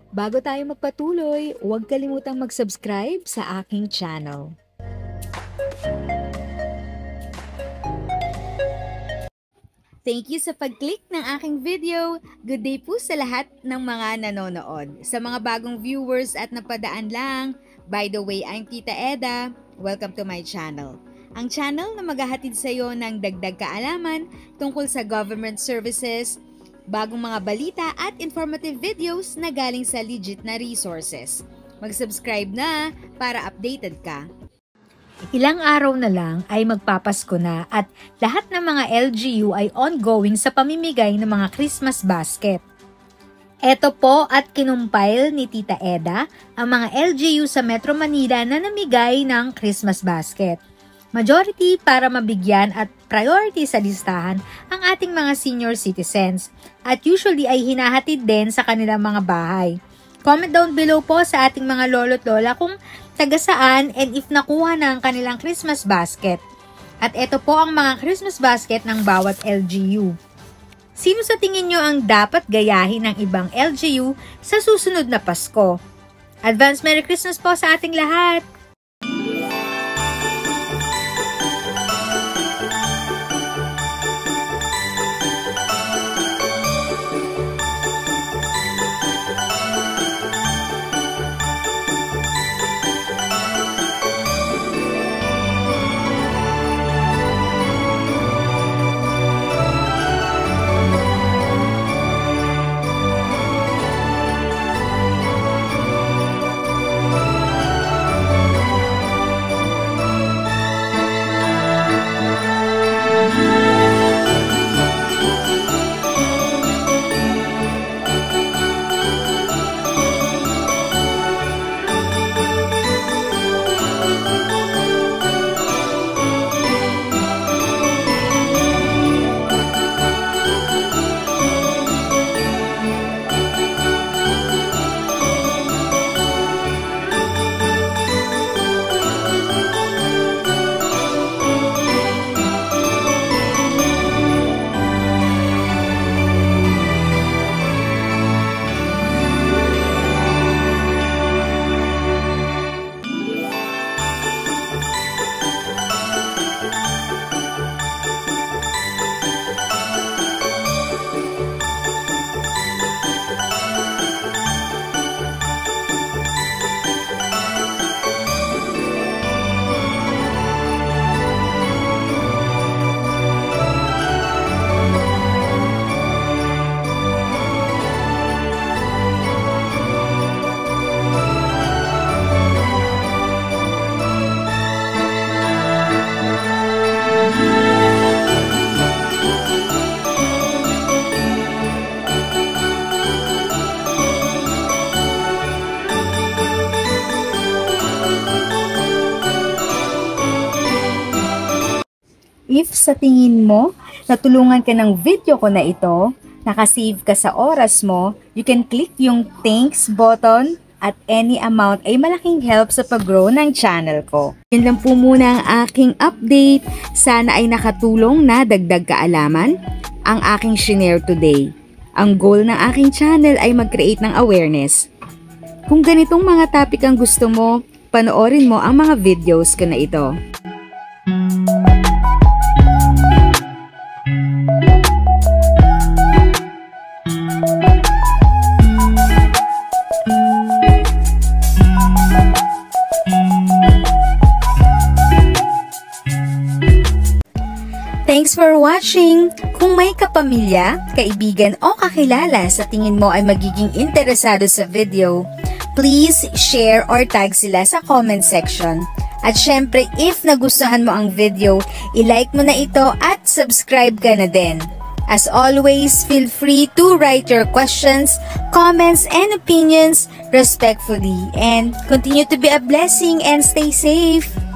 Bago tayo magpatuloy, huwag kalimutang mag-subscribe sa aking channel. Thank you sa pag-click ng aking video. Good day po sa lahat ng mga nanonood. Sa mga bagong viewers at napadaan lang, by the way, I'm Tita Eda. Welcome to my channel. Ang channel na maghahatid sa iyo ng dagdag kaalaman tungkol sa government services, bagong mga balita at informative videos na galing sa legit na resources. Mag-subscribe na para updated ka. Ilang araw na lang ay magpapasko na at lahat ng mga LGU ay ongoing sa pamimigay ng mga Christmas basket. Ito po at kinumpile ni Tita Eda ang mga LGU sa Metro Manila na namigay ng Christmas basket. Majority para mabigyan at priority sa listahan ang ating mga senior citizens at usually ay hinahatid din sa kanilang mga bahay. Comment down below po sa ating mga lolo't lola kung taga saan and if nakuha na ang kanilang Christmas basket. At ito po ang mga Christmas basket ng bawat LGU. Sino sa tingin nyo ang dapat gayahin ng ibang LGU sa susunod na Pasko? Advance Merry Christmas po sa ating lahat! If sa tingin mo, natulungan ka ng video ko na ito, nakasave ka sa oras mo, you can click yung thanks button at any amount ay malaking help sa pag-grow ng channel ko. Yun lang po muna ang aking update. Sana ay nakatulong na dagdag kaalaman ang aking shinare today. Ang goal ng aking channel ay mag-create ng awareness. Kung ganitong mga topic ang gusto mo, panoorin mo ang mga videos ko na ito. Thanks for watching! Kung may kapamilya, kaibigan o kakilala sa tingin mo ay magiging interesado sa video, please share or tag sila sa comment section. At syempre, if nagustuhan mo ang video, i-like mo na ito at subscribe ka na din. As always, feel free to write your questions, comments, and opinions respectfully. And continue to be a blessing and stay safe!